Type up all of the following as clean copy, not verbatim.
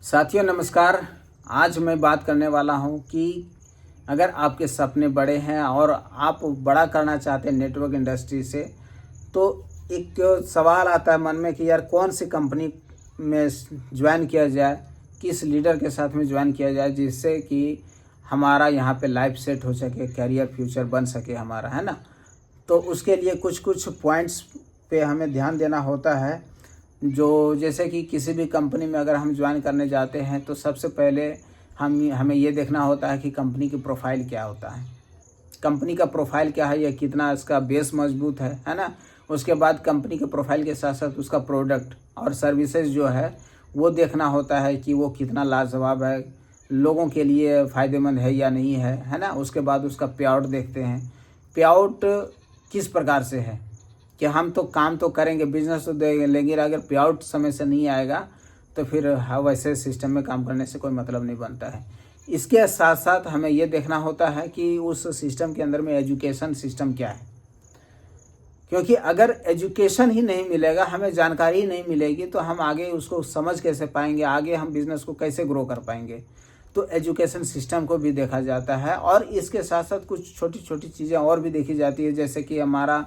साथियों नमस्कार। आज मैं बात करने वाला हूं कि अगर आपके सपने बड़े हैं और आप बड़ा करना चाहते हैं नेटवर्क इंडस्ट्री से, तो एक सवाल आता है मन में कि यार कौन सी कंपनी में ज्वाइन किया जाए, किस लीडर के साथ में ज्वाइन किया जाए जिससे कि हमारा यहाँ पे लाइफ सेट हो सके, करियर फ्यूचर बन सके हमारा, है ना। तो उसके लिए कुछ कुछ पॉइंट्स पे हमें ध्यान देना होता है। जो जैसे कि किसी भी कंपनी में अगर हम ज्वाइन करने जाते हैं तो सबसे पहले हमें ये देखना होता है कि कंपनी की प्रोफाइल क्या होता है, कंपनी का प्रोफाइल क्या है, या कितना इसका बेस मजबूत है ना। उसके बाद कंपनी के प्रोफाइल के साथ साथ उसका प्रोडक्ट और सर्विसेज जो है वो देखना होता है कि वो कितना लाजवाब है, लोगों के लिए फ़ायदेमंद है या नहीं है ना। उसके बाद उसका पे आउट देखते हैं, पे आउट किस प्रकार से है कि हम तो काम तो करेंगे, बिजनेस तो देंगे, लेकिन अगर पे आउट समय से नहीं आएगा तो फिर वैसे सिस्टम में काम करने से कोई मतलब नहीं बनता है। इसके साथ साथ हमें ये देखना होता है कि उस सिस्टम के अंदर में एजुकेशन सिस्टम क्या है, क्योंकि अगर एजुकेशन ही नहीं मिलेगा, हमें जानकारी ही नहीं मिलेगी तो हम आगे उसको समझ कैसे पाएंगे, आगे हम बिज़नेस को कैसे ग्रो कर पाएंगे। तो एजुकेशन सिस्टम को भी देखा जाता है और इसके साथ साथ कुछ छोटी छोटी चीज़ें और भी देखी जाती है, जैसे कि हमारा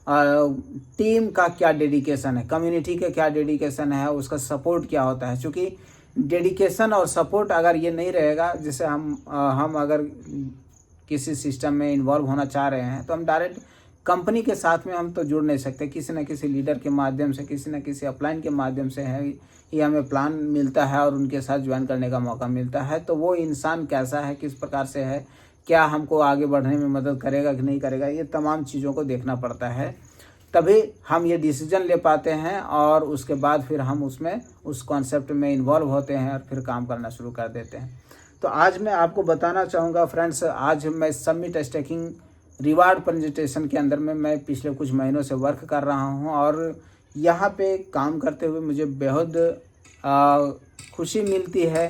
टीम का क्या डेडिकेशन है, कम्युनिटी का क्या डेडिकेशन है, उसका सपोर्ट क्या होता है। क्योंकि डेडिकेशन और सपोर्ट अगर ये नहीं रहेगा, जैसे हम अगर किसी सिस्टम में इन्वॉल्व होना चाह रहे हैं तो हम डायरेक्ट कंपनी के साथ में हम तो जुड़ नहीं सकते, किसी न किसी लीडर के माध्यम से, किसी न किसी अपलाइन के माध्यम से है ये हमें प्लान मिलता है और उनके साथ ज्वाइन करने का मौका मिलता है। तो वो इंसान कैसा है, किस प्रकार से है, क्या हमको आगे बढ़ने में मदद करेगा कि नहीं करेगा, ये तमाम चीज़ों को देखना पड़ता है। तभी हम ये डिसीजन ले पाते हैं और उसके बाद फिर हम उसमें उस कॉन्सेप्ट में इन्वॉल्व होते हैं और फिर काम करना शुरू कर देते हैं। तो आज मैं आपको बताना चाहूँगा फ्रेंड्स, आज मैं समिट स्टैकिंग रिवार्ड प्रेजेंटेशन के अंदर में मैं पिछले कुछ महीनों से वर्क कर रहा हूँ और यहाँ पे काम करते हुए मुझे बेहद खुशी मिलती है,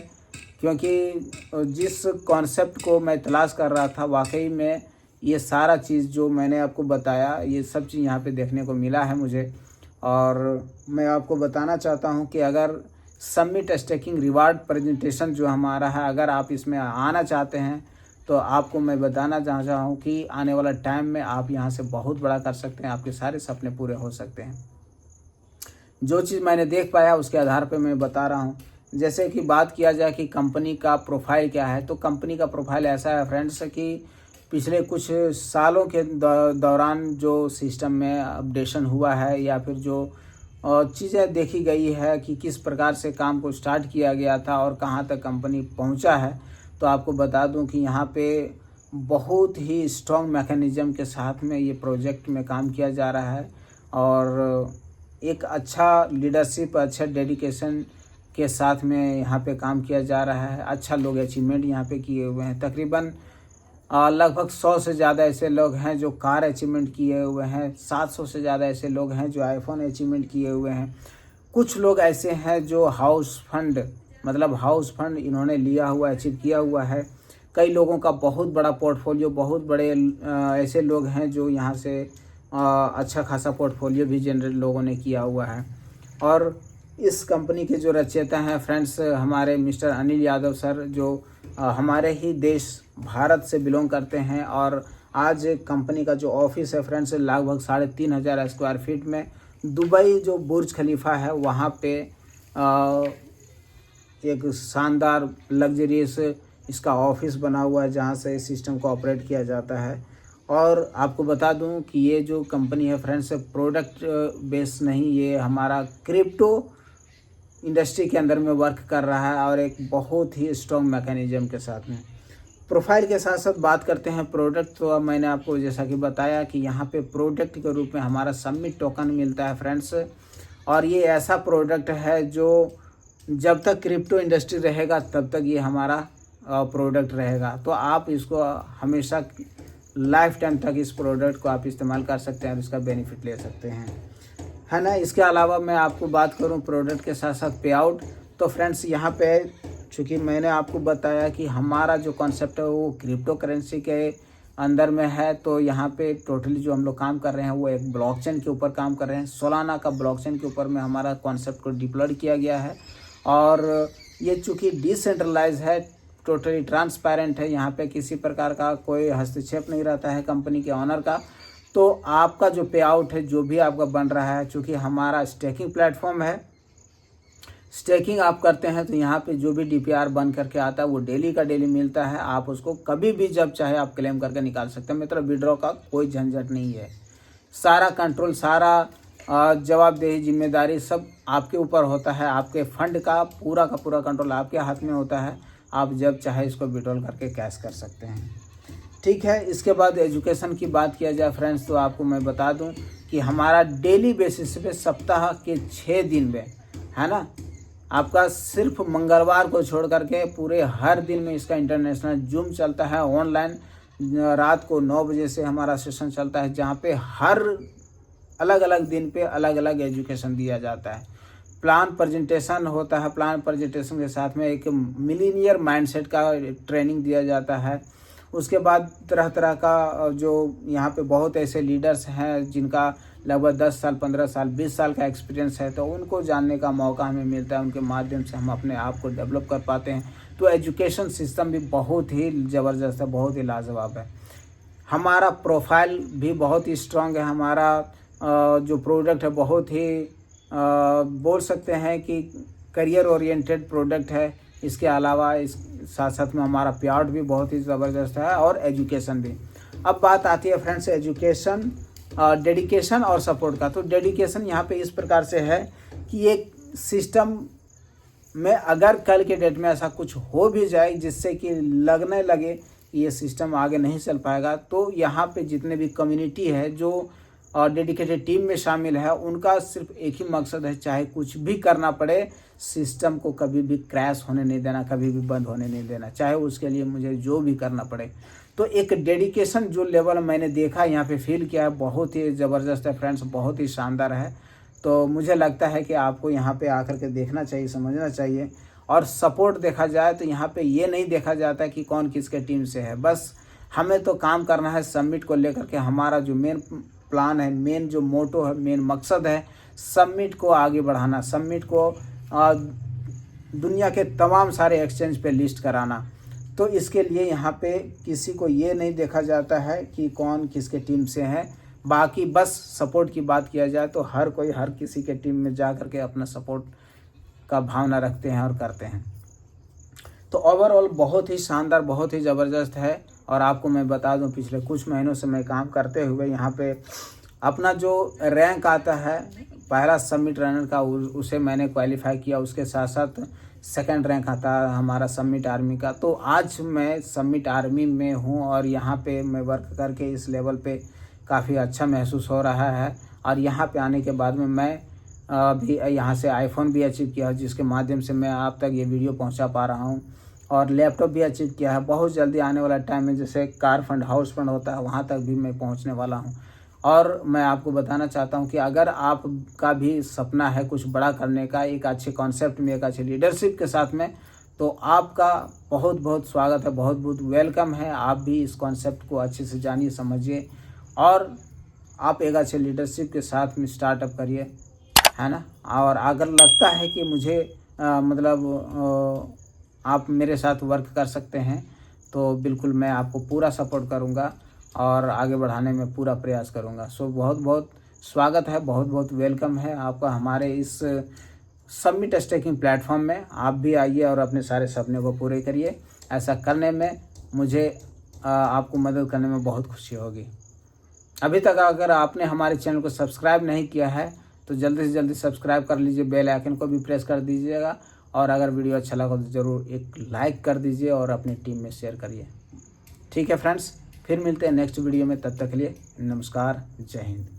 क्योंकि जिस कॉन्सेप्ट को मैं तलाश कर रहा था वाकई में ये सारा चीज़ जो मैंने आपको बताया ये सब चीज़ यहाँ पे देखने को मिला है मुझे। और मैं आपको बताना चाहता हूँ कि अगर समिट स्टैकिंग रिवार्ड प्रेजेंटेशन जो हमारा है, अगर आप इसमें आना चाहते हैं तो आपको मैं बताना चाहता हूँ कि आने वाला टाइम में आप यहाँ से बहुत बड़ा कर सकते हैं, आपके सारे सपने पूरे हो सकते हैं। जो चीज़ मैंने देख पाया उसके आधार पर मैं बता रहा हूँ। जैसे कि बात किया जाए कि कंपनी का प्रोफाइल क्या है, तो कंपनी का प्रोफाइल ऐसा है फ्रेंड्स कि पिछले कुछ सालों के दौरान जो सिस्टम में अपडेशन हुआ है या फिर जो चीज़ें देखी गई है कि किस प्रकार से काम को स्टार्ट किया गया था और कहां तक कंपनी पहुंचा है, तो आपको बता दूं कि यहां पे बहुत ही स्ट्रॉन्ग मैकेनिज़्म के साथ में ये प्रोजेक्ट में काम किया जा रहा है और एक अच्छा लीडरशिप, अच्छा डेडिकेशन के साथ में यहाँ पे काम किया जा रहा है। अच्छा लोग अचीवमेंट यहाँ पे किए हुए हैं, तकरीबन लगभग 100 से ज़्यादा ऐसे लोग हैं जो कार अचीवमेंट किए हुए हैं, 700 से ज़्यादा ऐसे लोग हैं जो आईफोन अचीवमेंट किए हुए हैं। कुछ लोग ऐसे हैं जो हाउस फंड इन्होंने लिया हुआ, अचीव किया हुआ है। कई लोगों का बहुत बड़ा पोर्टफोलियो, बहुत बड़े ऐसे लोग हैं जो यहाँ से अच्छा खासा पोर्टफोलियो भी जनरेट लोगों ने किया हुआ है। और इस कंपनी के जो रचयिता हैं फ्रेंड्स, हमारे मिस्टर अनिल यादव सर, जो हमारे ही देश भारत से बिलोंग करते हैं और आज कंपनी का जो ऑफिस है फ्रेंड्स लगभग 3500 स्क्वायर फीट में दुबई जो बुर्ज खलीफा है वहाँ पे एक शानदार लग्जरियस इसका ऑफिस बना हुआ है जहाँ से इस सिस्टम को ऑपरेट किया जाता है। और आपको बता दूं कि ये जो कंपनी है फ्रेंड्स प्रोडक्ट बेस नहीं, ये हमारा क्रिप्टो इंडस्ट्री के अंदर में वर्क कर रहा है और एक बहुत ही स्ट्रॉन्ग मैकेनिज्म के साथ में। प्रोफाइल के साथ साथ बात करते हैं प्रोडक्ट, तो अब मैंने आपको जैसा कि बताया कि यहाँ पे प्रोडक्ट के रूप में हमारा समिट टोकन मिलता है फ्रेंड्स। और ये ऐसा प्रोडक्ट है जो जब तक क्रिप्टो इंडस्ट्री रहेगा तब तक ये हमारा प्रोडक्ट रहेगा। तो आप इसको हमेशा लाइफ टाइम तक इस प्रोडक्ट को आप इस्तेमाल कर सकते हैं और इसका बेनिफिट ले सकते हैं, है ना। इसके अलावा मैं आपको बात करूं प्रोडक्ट के साथ साथ पे आउट, तो फ्रेंड्स यहाँ पे चूँकि मैंने आपको बताया कि हमारा जो कॉन्सेप्ट है वो क्रिप्टो करेंसी के अंदर में है, तो यहाँ पे टोटली जो हम लोग काम कर रहे हैं वो एक ब्लॉकचेन के ऊपर काम कर रहे हैं। सोलाना का ब्लॉकचेन के ऊपर में हमारा कॉन्सेप्ट को डिप्लॉय किया गया है और ये चूँकि डिसेंट्रलाइज है, टोटली ट्रांसपेरेंट है, यहाँ पे किसी प्रकार का कोई हस्तक्षेप नहीं रहता है कंपनी के ऑनर का। तो आपका जो पे आउट है जो भी आपका बन रहा है, चूँकि हमारा स्टेकिंग प्लेटफॉर्म है, स्टेकिंग आप करते हैं तो यहाँ पे जो भी DPR बन करके आता है वो डेली का डेली मिलता है। आप उसको कभी भी जब चाहे आप क्लेम करके निकाल सकते हैं मित्र। विड्रॉ का कोई झंझट नहीं है, सारा कंट्रोल, सारा जवाबदेही, जिम्मेदारी सब आपके ऊपर होता है। आपके फंड का पूरा कंट्रोल आपके हाथ में होता है। आप जब चाहे इसको विड्रॉल करके कैश कर सकते हैं। ठीक है, इसके बाद एजुकेशन की बात किया जाए फ्रेंड्स, तो आपको मैं बता दूं कि हमारा डेली बेसिस पे सप्ताह के 6 दिन में है ना, आपका सिर्फ मंगलवार को छोड़ करके पूरे हर दिन में इसका इंटरनेशनल जूम चलता है ऑनलाइन। रात को 9 बजे से हमारा सेशन चलता है, जहाँ पे हर अलग अलग दिन पे अलग अलग एजुकेशन दिया जाता है। प्लान प्रेजेंटेशन होता है, प्लान प्रेजेंटेशन के साथ में एक मिलीनियर माइंडसेट का ट्रेनिंग दिया जाता है। उसके बाद तरह तरह का जो यहाँ पे बहुत ऐसे लीडर्स हैं जिनका लगभग 10 साल, 15 साल, 20 साल का एक्सपीरियंस है, तो उनको जानने का मौका हमें मिलता है। उनके माध्यम से हम अपने आप को डेवलप कर पाते हैं। तो एजुकेशन सिस्टम भी बहुत ही ज़बरदस्त है, बहुत ही लाजवाब है। हमारा प्रोफाइल भी बहुत ही स्ट्रांग है। हमारा जो प्रोडक्ट है बहुत ही बोल सकते हैं कि करियर ओरिएंटेड प्रोडक्ट है। इसके अलावा इस साथ साथ में हमारा पे आउट भी बहुत ही ज़बरदस्त है और एजुकेशन भी। अब बात आती है फ्रेंड्स एजुकेशन, डेडिकेशन और सपोर्ट का। तो डेडिकेशन यहाँ पे इस प्रकार से है कि एक सिस्टम में अगर कल के डेट में ऐसा कुछ हो भी जाए जिससे कि लगने लगे कि ये सिस्टम आगे नहीं चल पाएगा, तो यहाँ पे जितने भी कम्युनिटी है जो डेडिकेटेड टीम में शामिल है, उनका सिर्फ एक ही मकसद है, चाहे कुछ भी करना पड़े, सिस्टम को कभी भी क्रैश होने नहीं देना, कभी भी बंद होने नहीं देना, चाहे उसके लिए मुझे जो भी करना पड़े। तो एक डेडिकेशन जो लेवल मैंने देखा यहाँ पे फील किया है, बहुत ही ज़बरदस्त है फ्रेंड्स, बहुत ही शानदार है। तो मुझे लगता है कि आपको यहाँ पे आकर के देखना चाहिए, समझना चाहिए। और सपोर्ट देखा जाए तो यहाँ पे ये नहीं देखा जाता कि कौन किसके टीम से है, बस हमें तो काम करना है समिट को लेकर के। हमारा जो मेन प्लान है, मेन जो मोटो है, मेन मकसद है, समिट को आगे बढ़ाना, समिट को दुनिया के तमाम सारे एक्सचेंज पे लिस्ट कराना। तो इसके लिए यहाँ पे किसी को ये नहीं देखा जाता है कि कौन किसके टीम से है। बाकी बस सपोर्ट की बात किया जाए तो हर कोई हर किसी के टीम में जा करके अपना सपोर्ट का भावना रखते हैं और करते हैं। तो ओवरऑल बहुत ही शानदार, बहुत ही ज़बरदस्त है। और आपको मैं बता दूं, पिछले कुछ महीनों से मैं काम करते हुए यहाँ पे अपना जो रैंक आता है पहला समिट रनर का, उसे मैंने क्वालिफाई किया। उसके साथ साथ सेकंड रैंक आता है हमारा समिट आर्मी का। तो आज मैं समिट आर्मी में हूँ और यहाँ पे मैं वर्क करके इस लेवल पे काफ़ी अच्छा महसूस हो रहा है। और यहाँ पे आने के बाद में मैं भी यहाँ से आईफोन भी अचीव किया, जिसके माध्यम से मैं आप तक ये वीडियो पहुँचा पा रहा हूँ। और लैपटॉप भी अचीव किया है। बहुत जल्दी आने वाला टाइम में जैसे कार फंड, हाउस फंड होता है, वहाँ तक भी मैं पहुँचने वाला हूँ। और मैं आपको बताना चाहता हूँ कि अगर आपका भी सपना है कुछ बड़ा करने का, एक अच्छे कॉन्सेप्ट में, एक अच्छे लीडरशिप के साथ में, तो आपका बहुत बहुत स्वागत है, बहुत बहुत वेलकम है। आप भी इस कॉन्सेप्ट को अच्छे से जानिए, समझिए और आप एक अच्छे लीडरशिप के साथ में स्टार्टअप करिए, है ना। और अगर लगता है कि मुझे आप मेरे साथ वर्क कर सकते हैं तो बिल्कुल मैं आपको पूरा सपोर्ट करूंगा और आगे बढ़ाने में पूरा प्रयास करूंगा। सो बहुत बहुत स्वागत है, बहुत बहुत वेलकम है आपका हमारे इस समिट स्टेकिंग प्लेटफॉर्म में। आप भी आइए और अपने सारे सपने को पूरे करिए। ऐसा करने में मुझे आपको मदद करने में बहुत खुशी होगी। अभी तक अगर आपने हमारे चैनल को सब्सक्राइब नहीं किया है तो जल्दी से जल्दी सब्सक्राइब कर लीजिए, बेल आइकन को भी प्रेस कर दीजिएगा। और अगर वीडियो अच्छा लगा तो ज़रूर एक लाइक कर दीजिए और अपनी टीम में शेयर करिए। ठीक है फ्रेंड्स, फिर मिलते हैं नेक्स्ट वीडियो में। तब तक के लिए नमस्कार, जय हिंद।